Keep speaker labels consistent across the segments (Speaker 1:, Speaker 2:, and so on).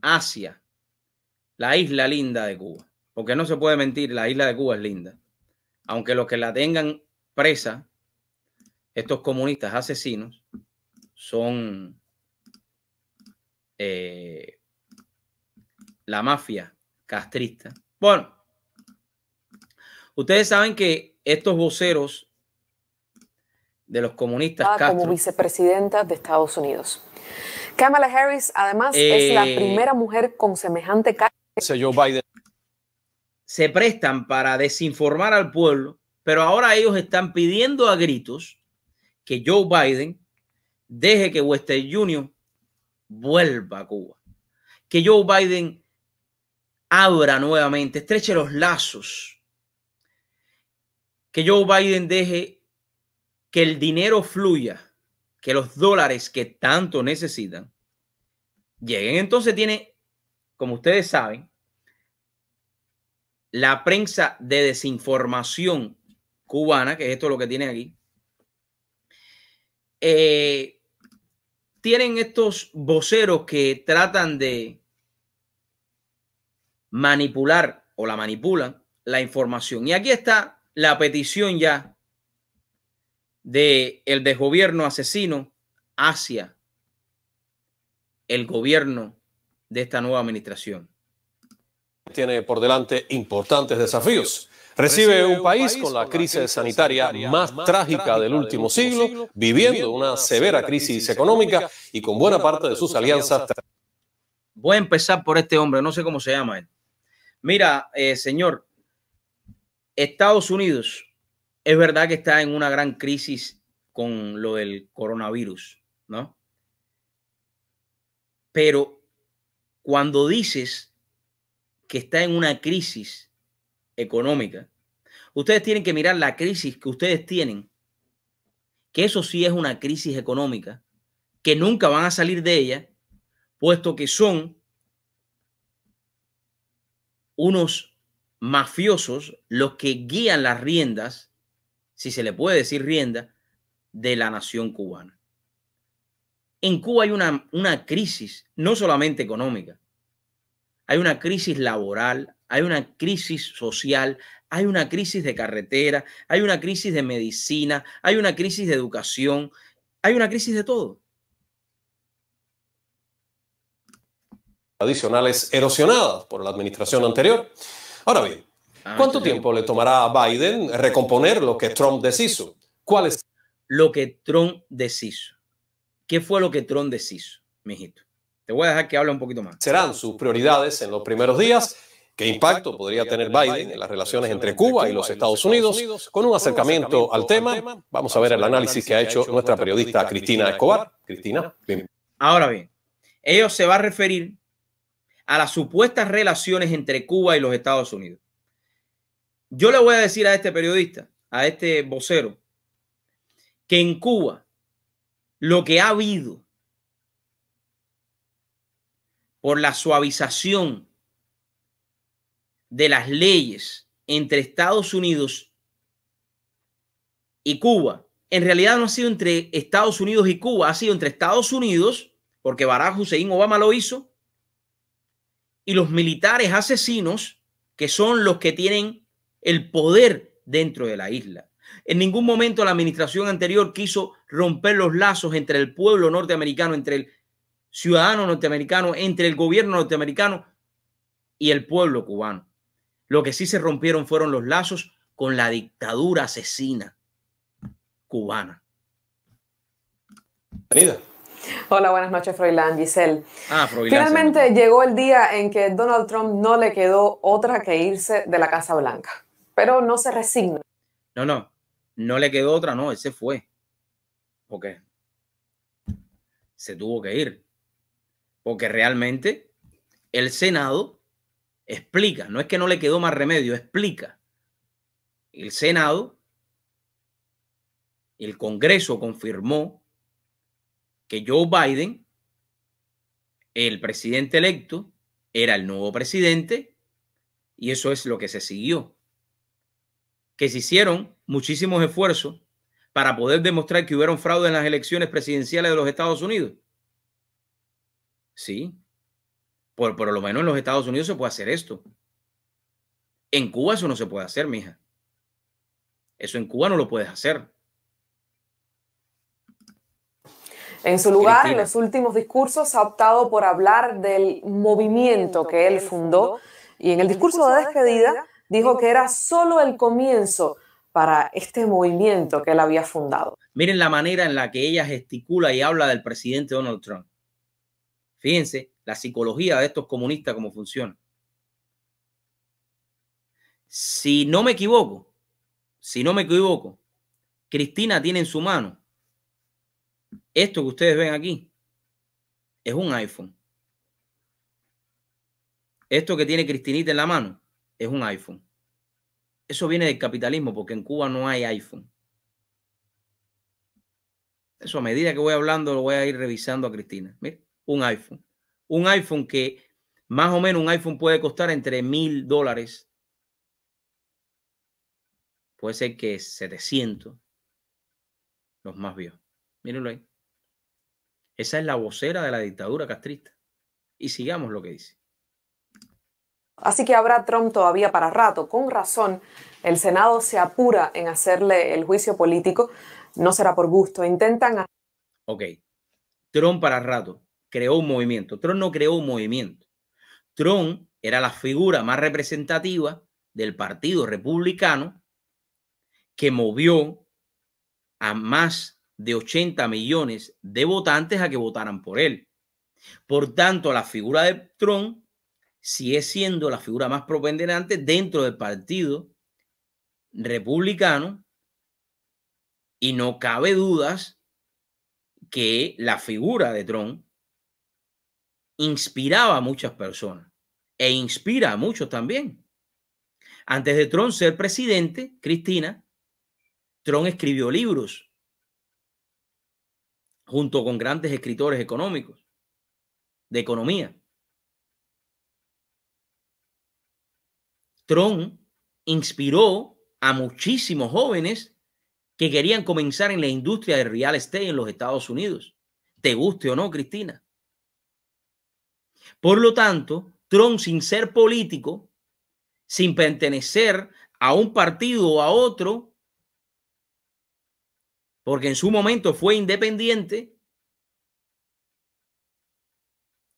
Speaker 1: hacia la isla linda de Cuba. Porque no se puede mentir, la isla de Cuba es linda. Aunque los que la tengan presa, estos comunistas asesinos, son la mafia castrista. Bueno, ustedes saben que estos voceros de los comunistas Castro,
Speaker 2: como vicepresidenta de Estados Unidos. Kamala Harris, además, es la primera mujer con semejante cargo.
Speaker 3: Joe Biden.
Speaker 1: Se prestan para desinformar al pueblo, pero ahora ellos están pidiendo a gritos que Joe Biden deje que Western Union vuelva a Cuba, que Joe Biden abra nuevamente, estreche los lazos, que Joe Biden deje que el dinero fluya, que los dólares que tanto necesitan lleguen. Entonces tiene, como ustedes saben, la prensa de desinformación cubana, que es esto lo que tienen aquí, tienen estos voceros que tratan de manipular o la manipulan la información. Y aquí está la petición ya del desgobierno asesino hacia el gobierno de esta nueva administración.
Speaker 3: Tiene por delante importantes desafíos. Recibe un país con la crisis sanitaria más trágica del último siglo, viviendo una severa crisis económica y con buena parte de sus alianzas.
Speaker 1: Voy a empezar por este hombre, no sé cómo se llama él. Mira, señor, Estados Unidos es verdad que está en una gran crisis con lo del coronavirus, ¿no? Pero cuando dices que está en una crisis económica, ustedes tienen que mirar la crisis que ustedes tienen, que eso sí es una crisis económica, que nunca van a salir de ella, puesto que son unos mafiosos los que guían las riendas, si se le puede decir rienda, de la nación cubana. En Cuba hay una crisis, no solamente económica, hay una crisis laboral, hay una crisis social, hay una crisis de carretera, hay una crisis de medicina, hay una crisis de educación, hay una crisis de todo.
Speaker 3: Adicionales erosionadas por la administración anterior. Ahora bien, ¿cuánto tiempo le tomará a Biden recomponer lo que Trump deshizo? ¿Cuál es
Speaker 1: lo que Trump deshizo? ¿Qué fue lo que Trump deshizo, mijito? Te voy a dejar que hable un poquito más.
Speaker 3: ¿Serán sus prioridades en los primeros días? ¿Qué impacto podría tener Biden en las relaciones entre Cuba y los Estados Unidos? Con un acercamiento al tema, vamos a ver el análisis que ha hecho nuestra periodista Cristina Escobar. Cristina, bien.
Speaker 1: Ahora bien, ellos se van a referir a las supuestas relaciones entre Cuba y los Estados Unidos. Yo le voy a decir a este periodista, a este vocero, que en Cuba lo que ha habido por la suavización de las leyes entre Estados Unidos y Cuba, en realidad no ha sido entre Estados Unidos y Cuba, ha sido entre Estados Unidos, porque Barack Hussein Obama lo hizo, y los militares asesinos, que son los que tienen el poder dentro de la isla. En ningún momento la administración anterior quiso romper los lazos entre el pueblo norteamericano, entre el ciudadano norteamericano, entre el gobierno norteamericano y el pueblo cubano. Lo que sí se rompieron fueron los lazos con la dictadura asesina cubana.
Speaker 3: Bienvenida.
Speaker 2: Hola, buenas noches, Froilán, Giselle.
Speaker 1: Froilán,
Speaker 2: finalmente llegó el día en que Donald Trump no le quedó otra que irse de la Casa Blanca, pero no se resigna.
Speaker 1: No le quedó otra, no, él se fue. Porque se tuvo que ir. Porque realmente el Senado explica, no es que no le quedó más remedio, explica. El Senado, el Congreso confirmó que Joe Biden, el presidente electo, era el nuevo presidente y eso es lo que se siguió. Que se hicieron muchísimos esfuerzos para poder demostrar que hubieron fraude en las elecciones presidenciales de los Estados Unidos. Sí. Por lo menos en los Estados Unidos se puede hacer esto. En Cuba eso no se puede hacer, mija. Eso en Cuba no lo puedes hacer.
Speaker 2: En su lugar,
Speaker 1: Cristina,
Speaker 2: en los últimos discursos, ha optado por hablar del movimiento que él fundó y en el discurso de despedida dijo que era solo el comienzo para este movimiento que él había fundado.
Speaker 1: miren la manera en la que ella gesticula y habla del presidente Donald Trump. Fíjense la psicología de estos comunistas cómo funciona. Si no me equivoco, Cristina tiene en su mano esto que ustedes ven aquí. Es un iPhone. Esto que tiene Cristinita en la mano es un iPhone. Eso viene del capitalismo porque en Cuba no hay iPhone. Eso a medida que voy hablando lo voy a ir revisando a Cristina. Mira, un iPhone. Un iPhone que más o menos un iPhone puede costar entre $1000. Puede ser que 700. Los más viejos. Mírenlo ahí. Esa es la vocera de la dictadura castrista. Y sigamos lo que dice.
Speaker 2: Así que habrá Trump todavía para rato. Con razón, el Senado se apura en hacerle el juicio político. No será por gusto. Intentan...
Speaker 1: Ok. Trump para rato creó un movimiento. Trump no creó un movimiento. Trump era la figura más representativa del Partido Republicano que movió a más de 80 millones de votantes a que votaran por él. Por tanto, la figura de Trump sigue siendo la figura más preponderante dentro del Partido Republicano y no cabe dudas que la figura de Trump inspiraba a muchas personas e inspira a muchos también. Antes de Trump ser presidente, Cristina, Trump escribió libros junto con grandes escritores económicos, de economía. Trump inspiró a muchísimos jóvenes que querían comenzar en la industria del real estate en los Estados Unidos. Te guste o no, Cristina. Por lo tanto, Trump, sin ser político, sin pertenecer a un partido o a otro, porque en su momento fue independiente,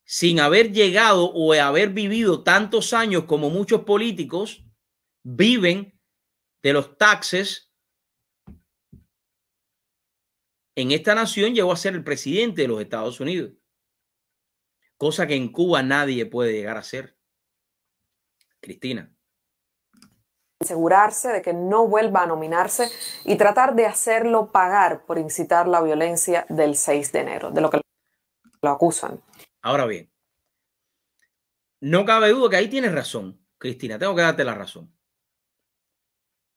Speaker 1: sin haber llegado o haber vivido tantos años como muchos políticos viven de los taxes, en esta nación llegó a ser el presidente de los Estados Unidos, cosa que en Cuba nadie puede llegar a ser. Cristina.
Speaker 2: Asegurarse de que no vuelva a nominarse y tratar de hacerlo pagar por incitar la violencia del 6 de enero, de lo que lo acusan.
Speaker 1: Ahora bien, no cabe duda que ahí tienes razón, Cristina, tengo que darte la razón.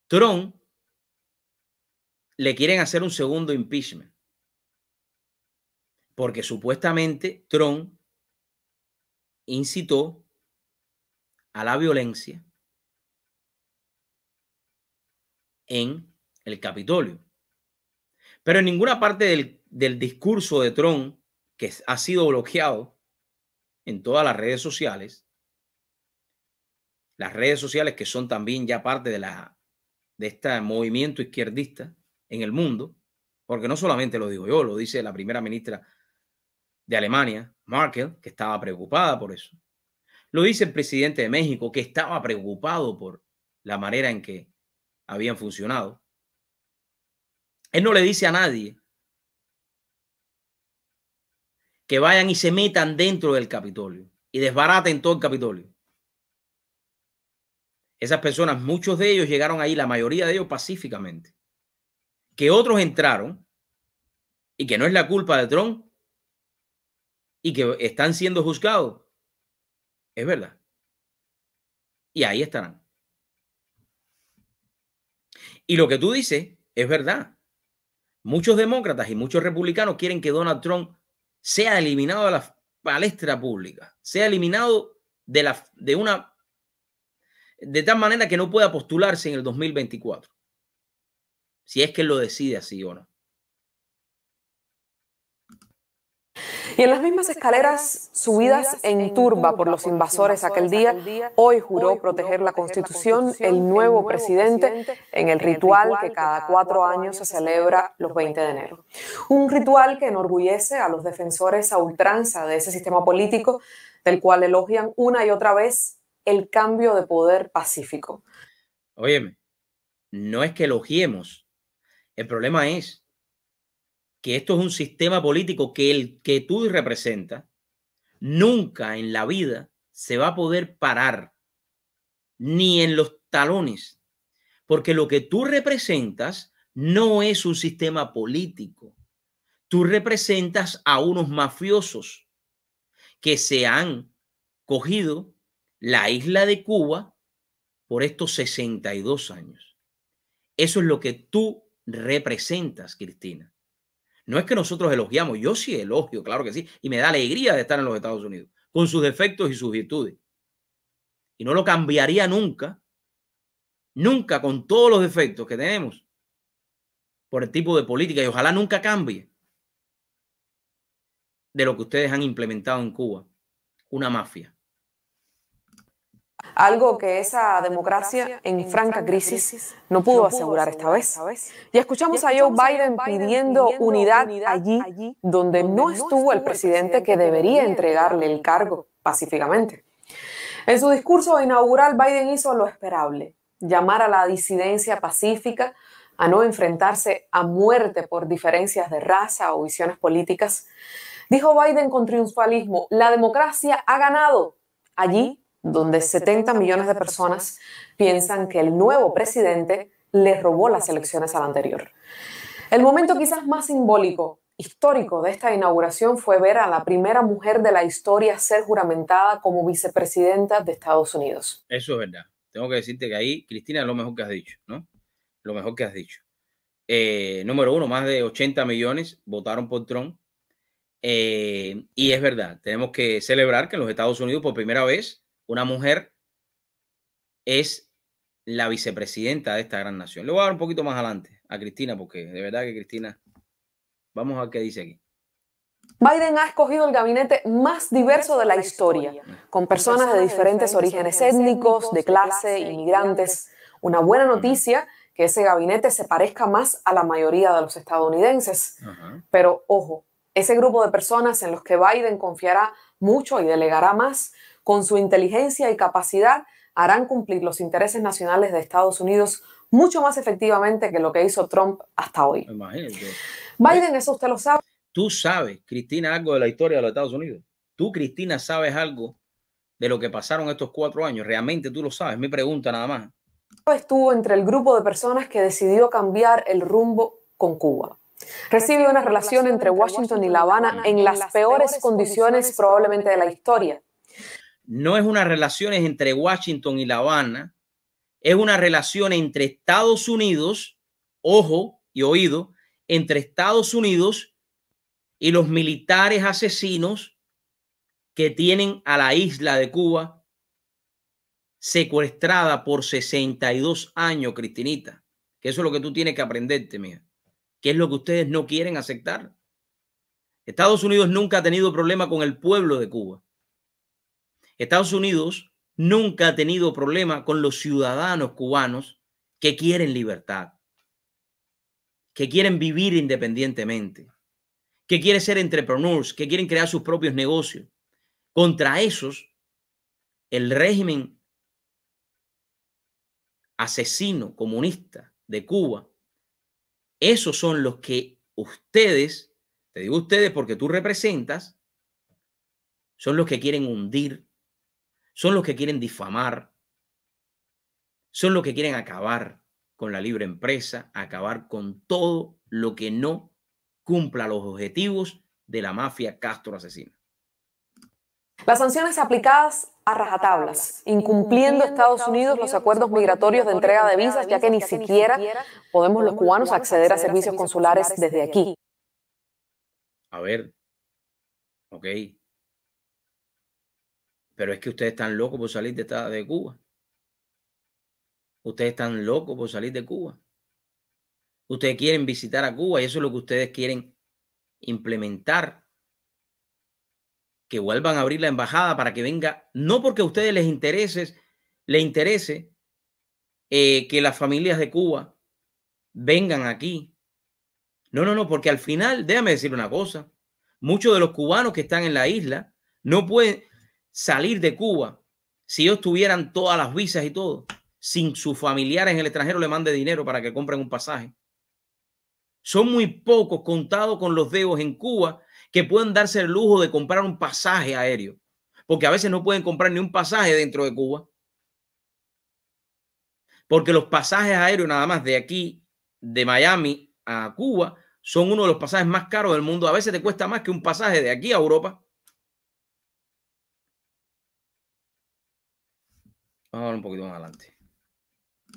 Speaker 1: Trump le quieren hacer un segundo impeachment porque supuestamente Trump incitó a la violencia en el Capitolio. Pero en ninguna parte del discurso de Trump, que ha sido bloqueado en todas las redes sociales que son también ya parte de este movimiento izquierdista en el mundo, porque no solamente lo digo yo, lo dice la primera ministra de Alemania, Merkel, que estaba preocupada por eso. Lo dice el presidente de México, que estaba preocupado por la manera en que habían funcionado. Él no le dice a nadie que vayan y se metan dentro del Capitolio y desbaraten todo el Capitolio. Esas personas, muchos de ellos llegaron ahí, la mayoría de ellos pacíficamente. Que otros entraron y que no es la culpa de Trump y que están siendo juzgados, es verdad. Y ahí estarán. Y lo que tú dices es verdad. Muchos demócratas y muchos republicanos quieren que Donald Trump sea eliminado de la palestra pública, sea eliminado de tal manera que no pueda postularse en el 2024. Si es que él lo decide así o no.
Speaker 2: Y en las mismas escaleras subidas en turba por los invasores aquel día, hoy juró proteger la Constitución el nuevo presidente en el ritual que cada 4 años se celebra los 20 de enero. Un ritual que enorgullece a los defensores a ultranza de ese sistema político, del cual elogian una y otra vez el cambio de poder pacífico.
Speaker 1: Óyeme, no es que elogiemos, el problema es que esto es un sistema político que el que tú representas nunca en la vida se va a poder parar ni en los talones, porque lo que tú representas no es un sistema político. Tú representas a unos mafiosos que se han cogido la isla de Cuba por estos 62 años. Eso es lo que tú representas, Cristina. No es que nosotros elogiamos, yo sí elogio, claro que sí, y me da alegría de estar en los Estados Unidos, con sus defectos y sus virtudes. Y no lo cambiaría nunca, nunca con todos los defectos que tenemos, por el tipo de política, y ojalá nunca cambie de lo que ustedes han implementado en Cuba, una mafia.
Speaker 2: Algo que esa democracia en franca crisis no pudo asegurar esta vez. Y escuchamos a Joe Biden pidiendo unidad allí donde no estuvo el presidente que debería entregarle el cargo pacíficamente. En su discurso inaugural, Biden hizo lo esperable, llamar a la disidencia pacífica, a no enfrentarse a muerte por diferencias de raza o visiones políticas. Dijo Biden con triunfalismo: la democracia ha ganado allí donde 70 millones de personas piensan que el nuevo presidente le robó las elecciones al anterior. El momento quizás más simbólico, histórico de esta inauguración fue ver a la primera mujer de la historia ser juramentada como vicepresidenta de Estados Unidos.
Speaker 1: Eso es verdad. Tengo que decirte que ahí, Cristina, es lo mejor que has dicho, ¿no? Lo mejor que has dicho. Número uno, más de 80 millones votaron por Trump. Y es verdad, tenemos que celebrar que en los Estados Unidos por primera vez una mujer es la vicepresidenta de esta gran nación. Le voy a dar un poquito más adelante a Cristina, porque de verdad que Cristina, vamos a ver qué dice aquí.
Speaker 2: Biden ha escogido el gabinete más diverso de la historia, con personas de diferentes orígenes étnicos, de clase, inmigrantes. Una buena noticia que ese gabinete se parezca más a la mayoría de los estadounidenses. Pero ojo, ese grupo de personas en los que Biden confiará mucho y delegará más, con su inteligencia y capacidad, harán cumplir los intereses nacionales de Estados Unidos mucho más efectivamente que lo que hizo Trump hasta hoy.
Speaker 1: Imagínate.
Speaker 2: Biden, eso usted lo sabe.
Speaker 1: Tú sabes, Cristina, algo de la historia de los Estados Unidos. Tú, Cristina, sabes algo de lo que pasaron estos 4 años. Realmente tú lo sabes. Mi pregunta nada más.
Speaker 2: Estuvo entre el grupo de personas que decidió cambiar el rumbo con Cuba. Recibe una relación entre Washington y La Habana en las peores condiciones probablemente de la historia.
Speaker 1: No es una relación entre Washington y La Habana, es una relación entre Estados Unidos, ojo y oído, entre Estados Unidos y los militares asesinos que tienen a la isla de Cuba secuestrada por 62 años, Cristinita. Que eso es lo que tú tienes que aprenderte, mía. Que es lo que ustedes no quieren aceptar. Estados Unidos nunca ha tenido problema con el pueblo de Cuba. Estados Unidos nunca ha tenido problema con los ciudadanos cubanos que quieren libertad, que quieren vivir independientemente, que quieren ser entrepreneurs, que quieren crear sus propios negocios. Contra esos, el régimen asesino comunista de Cuba, esos son los que ustedes, te digo ustedes porque tú representas, son los que quieren hundir, son los que quieren difamar, son los que quieren acabar con la libre empresa, acabar con todo lo que no cumpla los objetivos de la mafia Castro asesina.
Speaker 2: Las sanciones aplicadas a rajatablas, incumpliendo Estados Unidos los acuerdos migratorios de entrega de visas, ya que ni siquiera podemos los cubanos acceder a servicios consulares desde aquí.
Speaker 1: A ver, ok. Pero es que ustedes están locos por salir de Cuba. Ustedes están locos por salir de Cuba. Ustedes quieren visitar a Cuba y eso es lo que ustedes quieren implementar que vuelvan a abrir la embajada para que venga, no porque a ustedes les interese que las familias de Cuba vengan aquí. No, porque al final, déjame decir una cosa, muchos de los cubanos que están en la isla no pueden salir de Cuba si ellos tuvieran todas las visas y todo, sin sus familiares en el extranjero le mande dinero para que compren un pasaje. Son muy pocos, contados con los dedos en Cuba, que pueden darse el lujo de comprar un pasaje aéreo, porque a veces no pueden comprar ni un pasaje dentro de Cuba, porque los pasajes aéreos nada más de aquí, de Miami a Cuba, son uno de los pasajes más caros del mundo. A veces te cuesta más que un pasaje de aquí a Europa. Vamos a ver un poquito más adelante.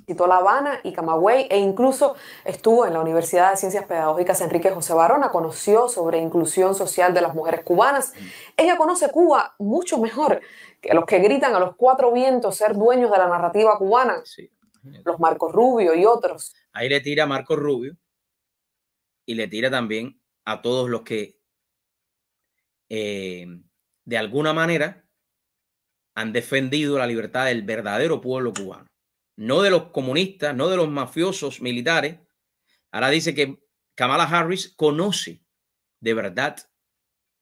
Speaker 2: Visitó La Habana y Camagüey e incluso estuvo en la Universidad de Ciencias Pedagógicas Enrique José Barona, conoció sobre inclusión social de las mujeres cubanas. Ella conoce Cuba mucho mejor que los que gritan a los cuatro vientos ser dueños de la narrativa cubana,
Speaker 1: Sí.
Speaker 2: los Marcos Rubio y otros.
Speaker 1: Ahí le tira a Marcos Rubio y le tira también a todos los que de alguna manera han defendido la libertad del verdadero pueblo cubano. No de los comunistas, no de los mafiosos militares. Ahora dice que Kamala Harris conoce de verdad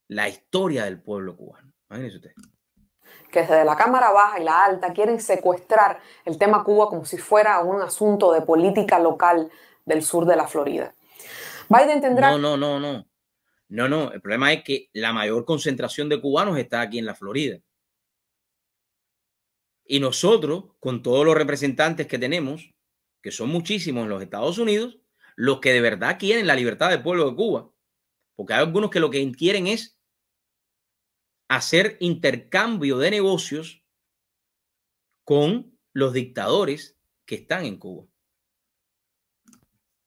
Speaker 1: la historia del pueblo cubano. Imagínense usted.
Speaker 2: Que desde la Cámara Baja y la Alta quieren secuestrar el tema Cuba como si fuera un asunto de política local del sur de la Florida. Biden tendrá...
Speaker 1: No. El problema es que la mayor concentración de cubanos está aquí en la Florida. Y nosotros, con todos los representantes que tenemos, que son muchísimos en los Estados Unidos, los que de verdad quieren la libertad del pueblo de Cuba. Porque hay algunos que lo que quieren es hacer intercambio de negocios con los dictadores que están en Cuba.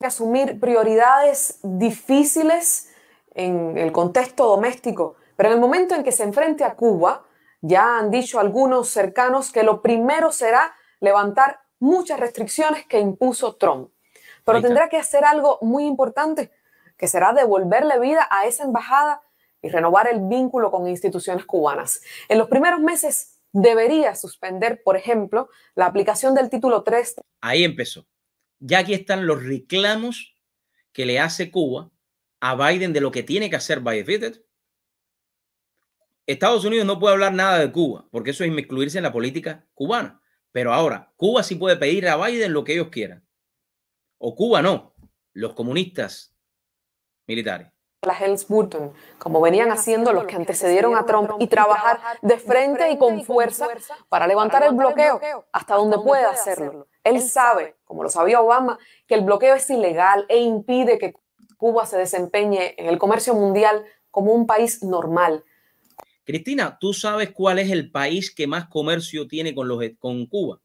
Speaker 2: Asumir prioridades difíciles en el contexto doméstico, pero en el momento en que se enfrente a Cuba, ya han dicho algunos cercanos que lo primero será levantar muchas restricciones que impuso Trump. Pero tendrá que hacer algo muy importante, que será devolverle vida a esa embajada y renovar el vínculo con instituciones cubanas. En los primeros meses debería suspender, por ejemplo, la aplicación del título 3.
Speaker 1: Ahí empezó. Ya aquí están los reclamos que le hace Cuba a Biden de lo que tiene que hacer Biden. Estados Unidos no puede hablar nada de Cuba, porque eso es inmiscuirse en la política cubana. Pero ahora, Cuba sí puede pedir a Biden lo que ellos quieran. O Cuba no, los comunistas militares.
Speaker 2: La Helms-Burton, como venían haciendo los que antecedieron a Trump, y trabajar de frente y con fuerza para levantar el bloqueo hasta donde pueda hacerlo. Él sabe, como lo sabía Obama, que el bloqueo es ilegal e impide que Cuba se desempeñe en el comercio mundial como un país normal.
Speaker 1: Cristina, ¿tú sabes cuál es el país que más comercio tiene con Cuba?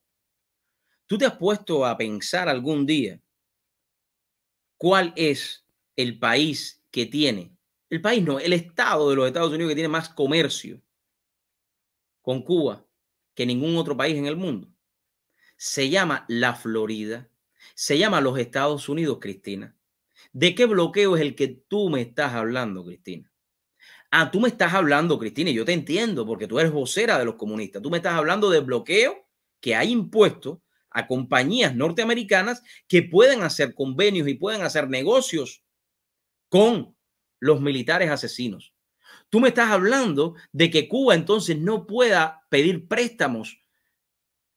Speaker 1: ¿Tú te has puesto a pensar algún día cuál es el país que tiene, el país no, el estado de los Estados Unidos que tiene más comercio con Cuba que ningún otro país en el mundo? Se llama la Florida, se llama los Estados Unidos, Cristina. ¿De qué bloqueo es el que tú me estás hablando, Cristina? Ah, tú me estás hablando, Cristina, y yo te entiendo porque tú eres vocera de los comunistas. Tú me estás hablando del bloqueo que hay impuesto a compañías norteamericanas que pueden hacer convenios y pueden hacer negocios con los militares asesinos. Tú me estás hablando de que Cuba entonces no pueda pedir préstamos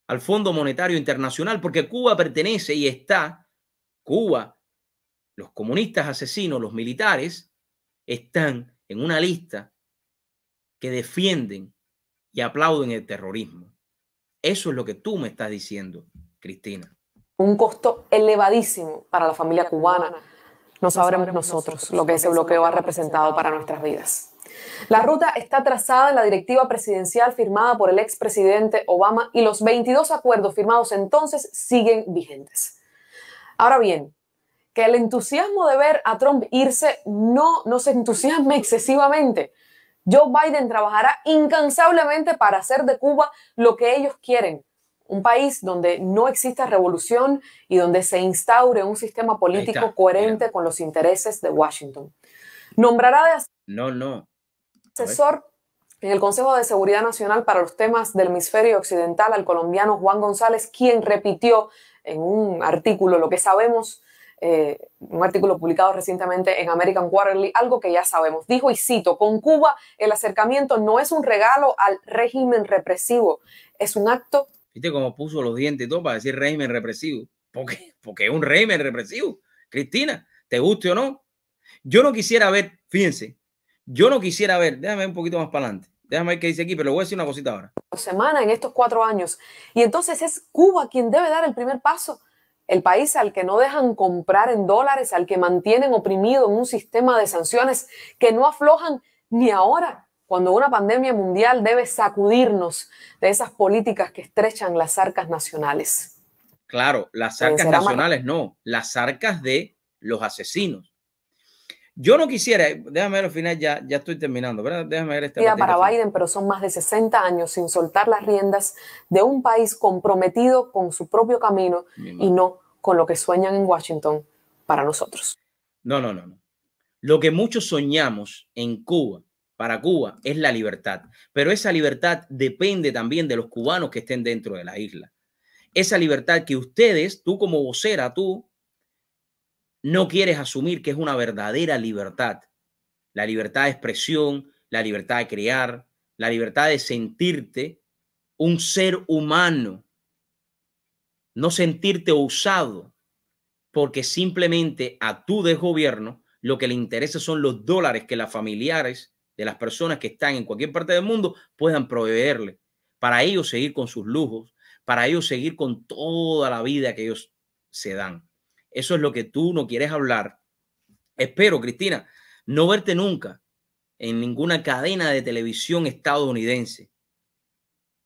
Speaker 1: al Fondo Monetario Internacional porque Cuba pertenece y está, Cuba, los comunistas asesinos, los militares, están en una lista que defienden y aplauden el terrorismo. Eso es lo que tú me estás diciendo, Cristina.
Speaker 2: Un costo elevadísimo para la familia cubana. No sabremos nosotros lo que ese bloqueo ha representado para nuestras vidas. La ruta está trazada en la directiva presidencial firmada por el expresidente Obama y los 22 acuerdos firmados entonces siguen vigentes. Ahora bien, que el entusiasmo de ver a Trump irse no nos entusiasme excesivamente. Joe Biden trabajará incansablemente para hacer de Cuba lo que ellos quieren. Un país donde no exista revolución y donde se instaure un sistema político coherente con los intereses de Washington. Nombrará de asesor en el Consejo de Seguridad Nacional para los temas del hemisferio occidental al colombiano Juan González, quien repitió en un artículo lo que sabemos, un artículo publicado recientemente en American Quarterly, algo que ya sabemos. Dijo, y cito, con Cuba el acercamiento no es un regalo al régimen represivo, es un acto...
Speaker 1: ¿Viste cómo puso los dientes y todo para decir régimen represivo? Porque es un régimen represivo. Cristina, te guste o no. Yo no quisiera ver, fíjense, yo no quisiera ver, déjame ver un poquito más para adelante. Déjame ver qué dice aquí, pero le voy a decir una cosita ahora.
Speaker 2: Semana en estos 4 años. Y entonces es Cuba quien debe dar el primer paso. El país al que no dejan comprar en dólares, al que mantienen oprimido en un sistema de sanciones que no aflojan ni ahora, cuando una pandemia mundial debe sacudirnos de esas políticas que estrechan las arcas nacionales.
Speaker 1: Claro, las arcas nacionales no, las arcas de los asesinos. Yo no quisiera, déjame ver al final, ya estoy terminando, ¿verdad? Déjame ver esta
Speaker 2: para Biden, pero son más de 60 años sin soltar las riendas de un país comprometido con su propio camino y no con lo que sueñan en Washington para nosotros.
Speaker 1: No. Lo que muchos soñamos en Cuba, para Cuba, es la libertad. Pero esa libertad depende también de los cubanos que estén dentro de la isla. Esa libertad que ustedes, tú como vocera, tú no quieres asumir que es una verdadera libertad. La libertad de expresión, la libertad de crear, la libertad de sentirte un ser humano, no sentirte usado, porque simplemente a tu desgobierno lo que le interesa son los dólares que las familiares de las personas que están en cualquier parte del mundo puedan proveerle, para ellos seguir con sus lujos, para ellos seguir con toda la vida que ellos se dan. Eso es lo que tú no quieres hablar. Espero, Cristina, no verte nunca en ninguna cadena de televisión estadounidense.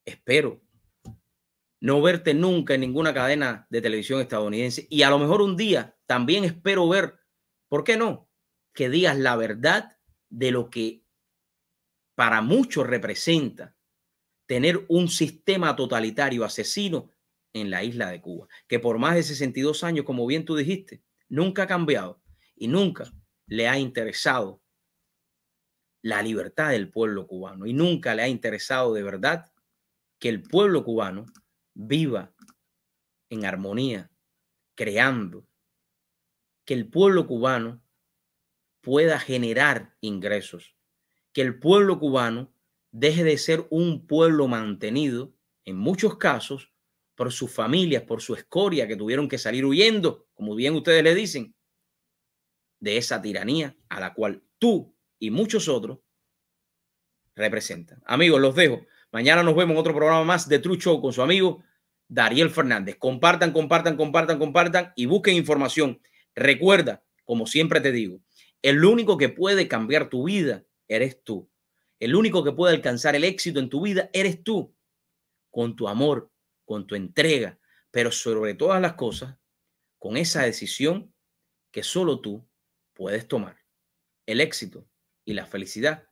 Speaker 1: Espero no verte nunca en ninguna cadena de televisión estadounidense. Y a lo mejor un día también espero ver, ¿por qué no?, que digas la verdad de lo que para muchos representa tener un sistema totalitario asesino en la isla de Cuba, que por más de 62 años, como bien tú dijiste, nunca ha cambiado y nunca le ha interesado la libertad del pueblo cubano y nunca le ha interesado de verdad que el pueblo cubano viva en armonía, creando, que el pueblo cubano pueda generar ingresos, que el pueblo cubano deje de ser un pueblo mantenido, en muchos casos, por sus familias, por su escoria, que tuvieron que salir huyendo, como bien ustedes le dicen, de esa tiranía a la cual tú y muchos otros representan. Amigos, los dejo. Mañana nos vemos en otro programa más de True Show con su amigo Dariel Fernández. Compartan y busquen información. Recuerda, como siempre te digo, el único que puede cambiar tu vida eres tú. El único que puede alcanzar el éxito en tu vida eres tú, con tu amor, con tu entrega, pero sobre todas las cosas, con esa decisión que solo tú puedes tomar. El éxito y la felicidad